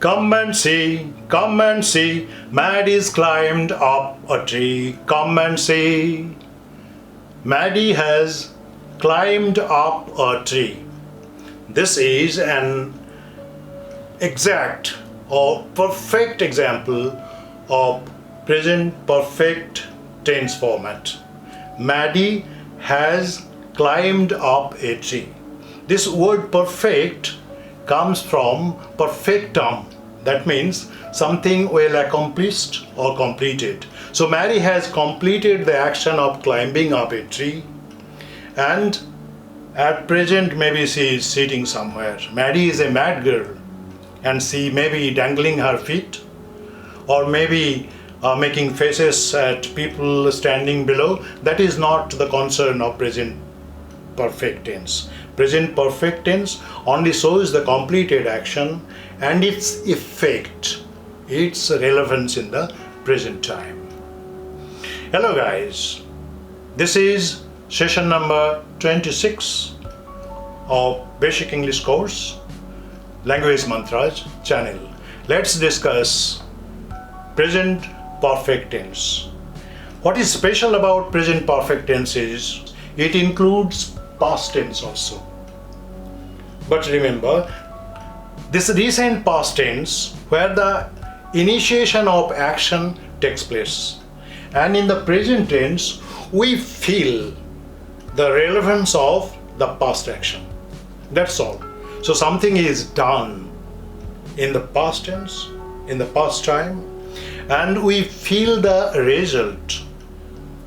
come and see, Maddy's climbed up a tree. Come and see. Maddy has climbed up a tree. This is an exact or perfect example of present perfect tense format. Maddy has climbed up a tree. This word perfect comes from perfectum. That means something well accomplished or completed. So Maddy has completed the action of climbing up a tree, and at present maybe she is sitting somewhere. Maddy is a mad girl and she may be dangling her feet, or maybe making faces at people standing below. That is not the concern of present perfect tense. Present perfect tense only shows the completed action and its effect, its relevance in the present time. Hello guys, this is session number 26 of Basic English course, Language Mantras channel. Let's discuss present perfect tense. What is special about present perfect tense is it includes past tense also. But remember, this recent past tense where the initiation of action takes place, and in the present tense we feel the relevance of the past action. That's all. So something is done in the past tense, in the past time, and we feel the result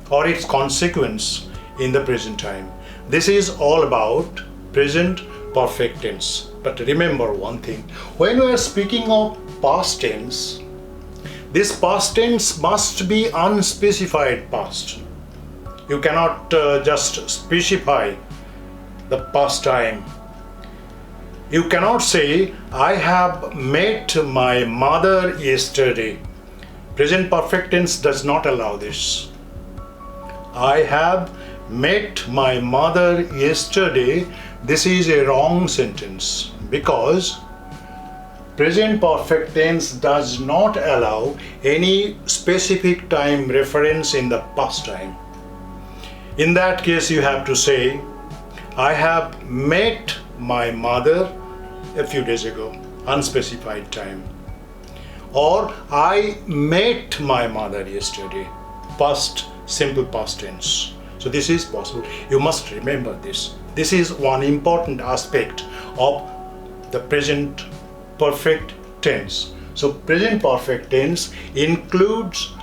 or its consequence in the present time. This is all about present perfect tense. But remember one thing, when we are speaking of past tense, this past tense must be unspecified past. You cannot just specify the past time. You cannot say, I have met my mother yesterday. Present perfect tense does not allow this. I have met my mother yesterday. This is a wrong sentence because present perfect tense does not allow any specific time reference in the past time. In that case, you have to say, I have met my mother a few days ago, unspecified time. Or I met my mother yesterday, past, simple past tense. So this is possible. You must remember this. This is one important aspect of the present perfect tense. So present perfect tense includes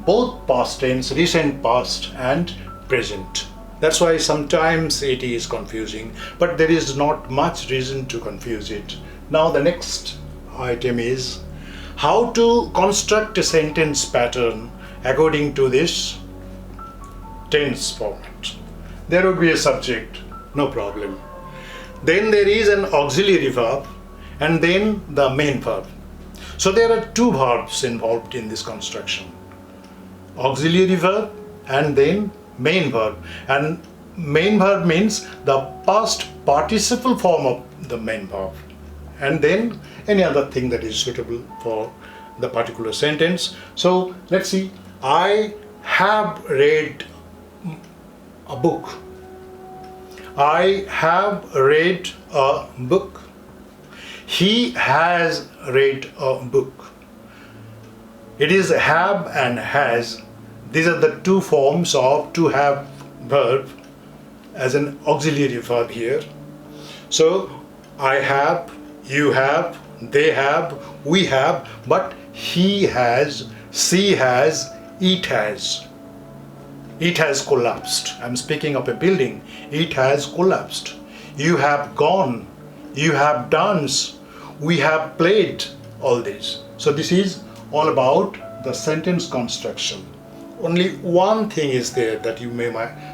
both past tense, recent past and present. That's why sometimes it is confusing, but there is not much reason to confuse it. Now the next item is how to construct a sentence pattern according to this tense format. There would be a subject, no problem. Then there is an auxiliary verb and then the main verb. So there are two verbs involved in this construction. Auxiliary verb and then main verb. And main verb means the past participle form of the main verb. And then any other thing that is suitable for the particular sentence. So let's see. I have read a book. I have read a book. He has read a book. It is have and has. These are the two forms of to have verb as an auxiliary verb here. So I have, you have, they have, we have, but he has, she has, it has. It has collapsed. I'm speaking of a building. It has collapsed. You have gone. You have danced. We have played. All this. So this is all about the sentence construction. Only one thing is there that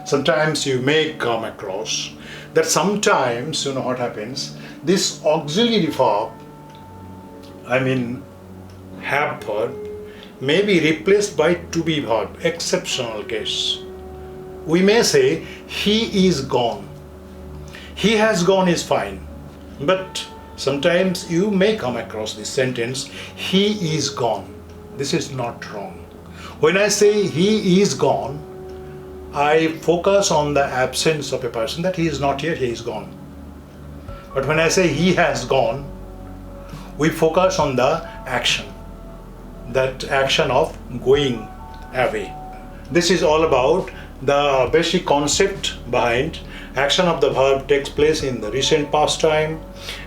sometimes you may come across, that sometimes, you know what happens, this auxiliary verb, have verb, may be replaced by to be verb, exceptional case. We may say, he is gone. He has gone is fine, but sometimes you may come across this sentence, he is gone. This is not wrong. When I say he is gone, I focus on the absence of a person, that he is not here, he is gone. But when I say he has gone, we focus on the action, that action of going away. This is all about the basic concept behind action of the verb takes place in the recent past time,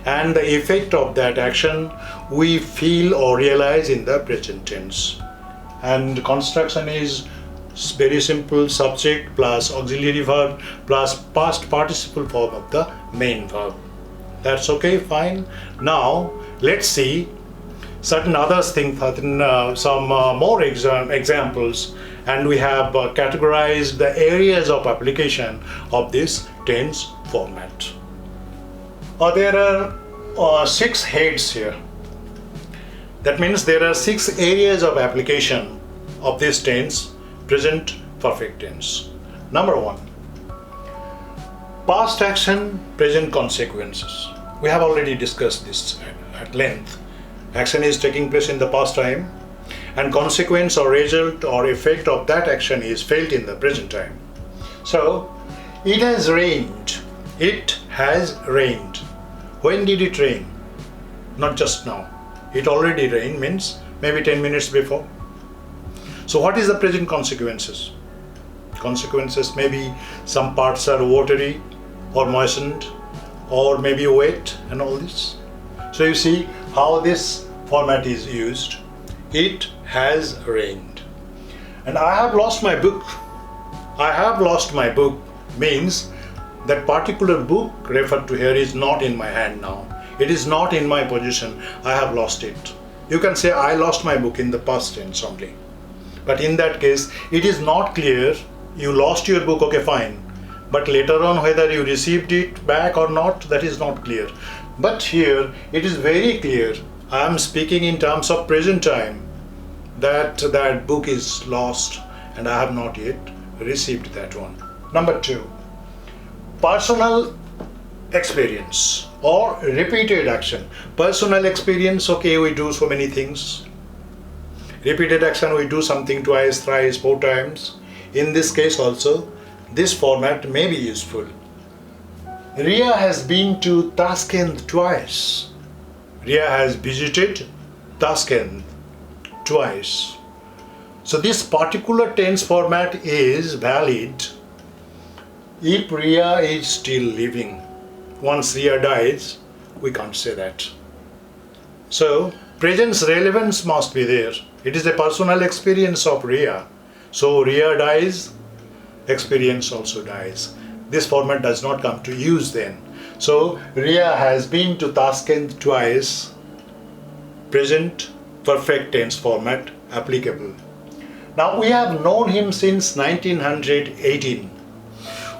and the effect of that action we feel or realize in the present tense. And construction is very simple: subject plus auxiliary verb plus past participle form of the main verb. That's okay, fine. Now let's see certain other things, some more examples, and we have categorized the areas of application of this tense format. There are 6 heads here. That means there are 6 areas of application of this tense, present perfect tense. Number 1, past action, present consequences. We have already discussed this at length. Action is taking place in the past time, and consequence or result or effect of that action is felt in the present time. So, it has rained. It has rained. When did it rain? Not just now. It already rained means maybe 10 minutes before. So what is the present consequences? Consequences, maybe some parts are watery or moistened or maybe wet and all this. So you see how this format is used. It has rained. And I have lost my book. I have lost my book means that particular book referred to here is not in my hand now. It is not in my possession. I have lost it. You can say I lost my book in the past tense only. But in that case, it is not clear. You lost your book, okay, fine. But later on, whether you received it back or not, that is not clear. But here, it is very clear. I am speaking in terms of present time, that that book is lost and I have not yet received that one. Number 2, personal experience or repeated action. Personal experience, okay, we do so many things. Repeated action, we do something twice, thrice, 4 times. In this case also, this format may be useful. Ria has been to Tashkent twice. Ria has visited Tashkent twice. So this particular tense format is valid if Ria is still living. Once Ria dies, we can't say that. So presence relevance must be there. It is a personal experience of Ria. So Ria dies, experience also dies. This format does not come to use then. So Ria has been to Tashkent twice. Present perfect tense format applicable. Now we have known him since 1918.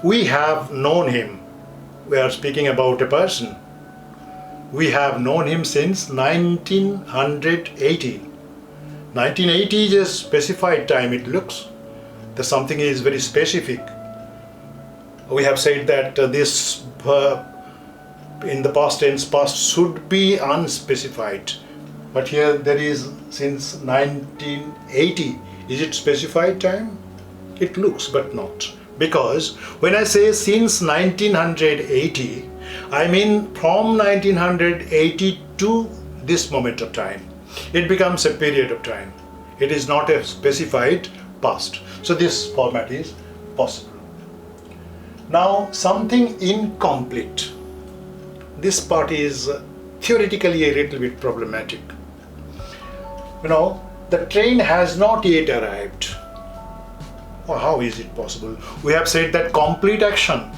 We have known him. We are speaking about a person. We have known him since 1980. 1980 is a specified time, it looks. That something is very specific. We have said that this verb in the past tense, past, should be unspecified. But here there is since 1980. Is it specified time? It looks, but not. Because when I say since 1980, I mean from 1980 to this moment of time. It becomes a period of time. It is not a specified past. So this format is possible. Now something incomplete. This part is theoretically a little bit problematic. You know, the train has not yet arrived. Or how is it possible? We have said that complete action,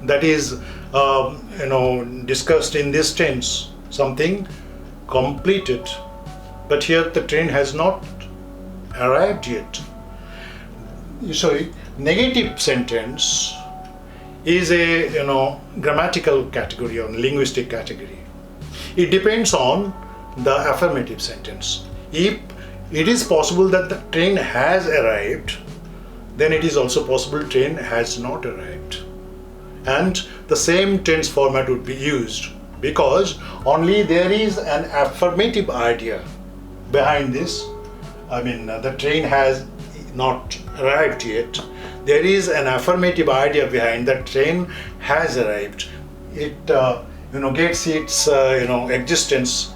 that is discussed in this tense, something completed, but here the train has not arrived yet. So negative sentence is a grammatical category or linguistic category. It depends on the affirmative sentence. If it is possible that the train has arrived, then it is also possible train has not arrived. And the same tense format would be used. because only there is an affirmative idea behind this. The train has not arrived yet. There is an affirmative idea behind the train has arrived. It gets its existence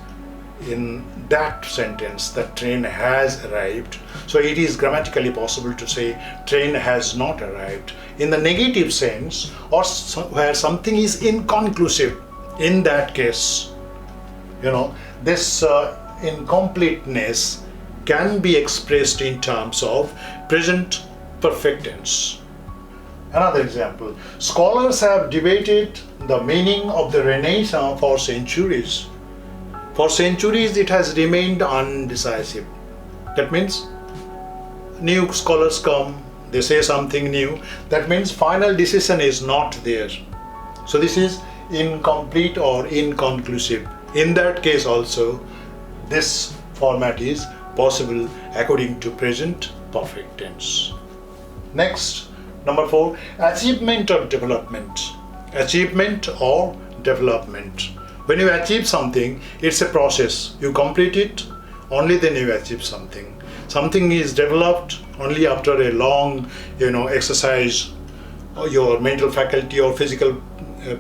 in that sentence, that train has arrived. So it is grammatically possible to say train has not arrived. In the negative sense, or where something is inconclusive, in that case, this incompleteness can be expressed in terms of present perfect tense. Another example, scholars have debated the meaning of the Renaissance for centuries. For centuries it has remained undecisive. That means new scholars come, they say something new. That means final decision is not there. So this is incomplete or inconclusive. In that case also, this format is possible according to present perfect tense. Next, number 4, achievement or development. Achievement or development. When you achieve something, it's a process. You complete it, only then you achieve something. Something is developed only after a long, exercise, or your mental faculty or physical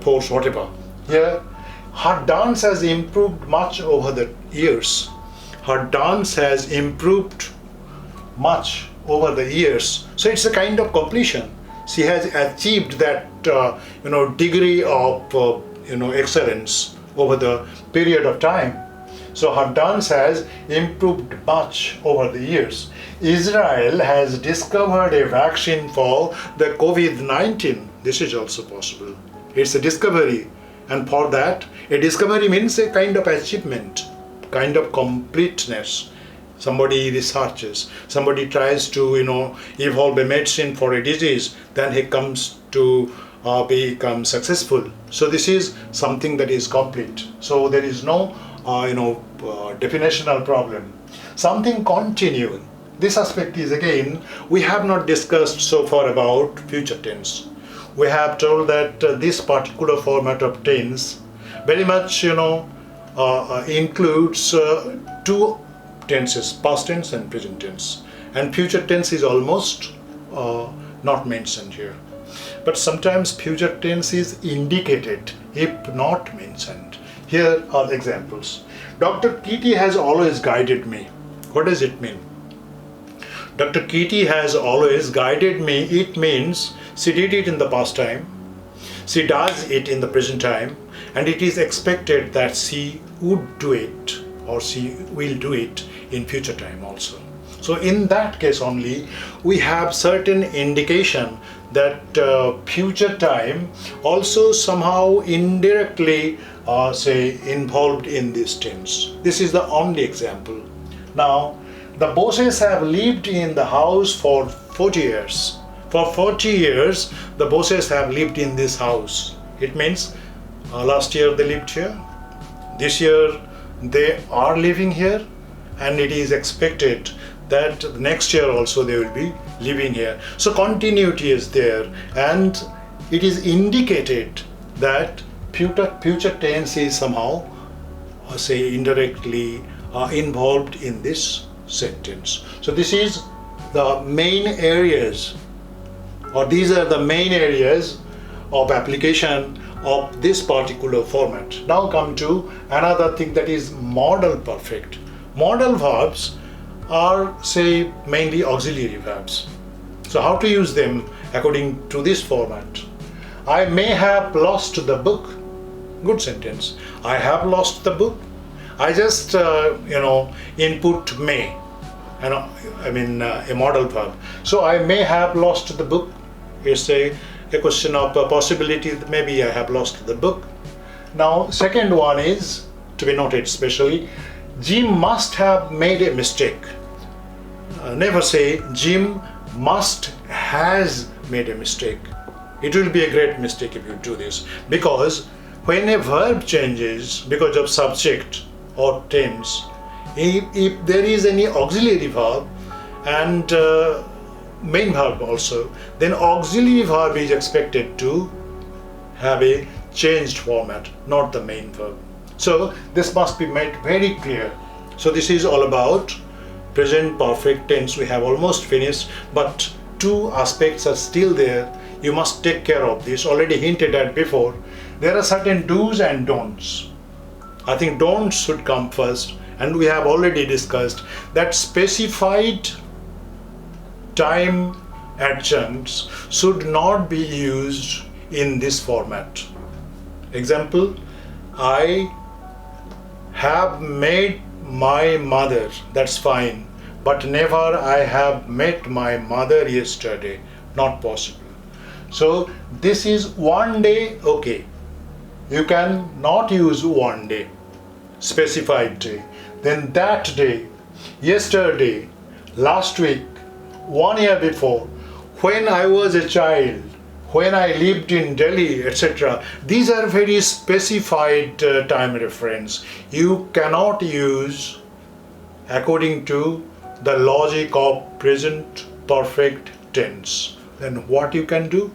force, whatever. Here, her dance has improved much over the years. Her dance has improved much over the years. So it's a kind of completion. She has achieved that, degree of, excellence over the period of time. So her dance has improved much over the years. Israel has discovered a vaccine for the COVID-19. This is also possible. It's a discovery. And for that, a discovery means a kind of achievement, kind of completeness. Somebody researches, somebody tries to, evolve a medicine for a disease, then he comes to become successful. So this is something that is complete. So there is no, definitional problem. Something continuing. This aspect is, again, we have not discussed so far about future tense. We have told that this particular format of tense very much, includes two tenses, past tense and present tense. And future tense is almost not mentioned here. But sometimes future tense is indicated if not mentioned. Here are examples. Dr. Kitty has always guided me. What does it mean? Dr. Kitty has always guided me. It means she did it in the past time, she does it in the present time, and it is expected that she would do it or she will do it in future time also. So in that case only, we have certain indication that future time also somehow indirectly involved in this tense. This is the only example. Now, the bosses have lived in the house for 40 years. For 40 years, the bosses have lived in this house. It means last year they lived here, this year they are living here, and it is expected that next year also they will be living here. So continuity is there, and it is indicated that future tense is somehow, indirectly involved in this sentence. So this is the main areas, or these are the main areas of application of this particular format. Now come to another thing, that is modal perfect. Modal verbs are, mainly auxiliary verbs. So how to use them according to this format? I may have lost the book. Good sentence. I have lost the book. I just, input may, a modal verb. So I may have lost the book. It's a question of possibility that maybe I have lost the book. Now, second one is to be noted especially, Jim must have made a mistake. Never say Jim must has made a mistake. It will be a great mistake if you do this, because when a verb changes because of subject or tense, if there is any auxiliary verb and main verb also, then auxiliary verb is expected to have a changed format, not the main verb. So this must be made very clear. So this is all about present perfect tense. We have almost finished, but two aspects are still there. You must take care of this. Already hinted at before. There are certain do's and don'ts. I think don'ts should come first, and we have already discussed that specified time adjuncts should not be used in this format. Example, I have met my mother, that's fine, but never I have met my mother yesterday, not possible. So this is one day, okay. You can not use one day, specified day, then that day, yesterday, last week, 1 year before, when I was a child, when I lived in Delhi, etc. These are very specified time reference. You cannot use according to the logic of present perfect tense. Then what you can do?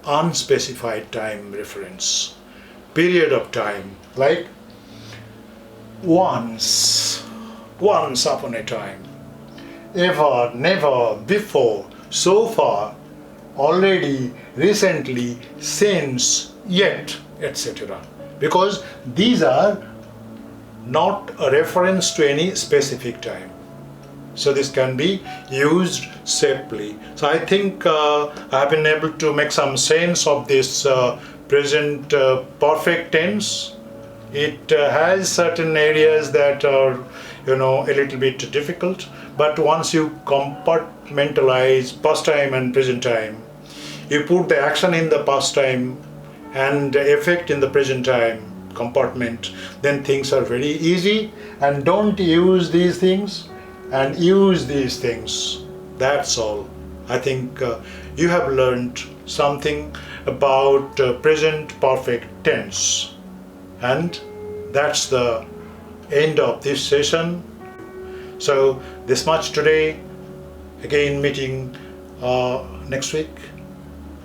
Unspecified time reference. Period of time, like once upon a time, ever, never, before, so far, already, recently, since, yet, etc. Because these are not a reference to any specific time. So this can be used safely. So I think I have been able to make some sense of this present perfect tense. It has certain areas that are, a little bit difficult, but once you compartmentalize past time and present time, you put the action in the past time and the effect in the present time compartment, then things are very easy. And don't use these things and use these things. That's all. I think you have learned something about present perfect tense. And that's the end of this session. So this much today. Again meeting next week.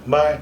Bye.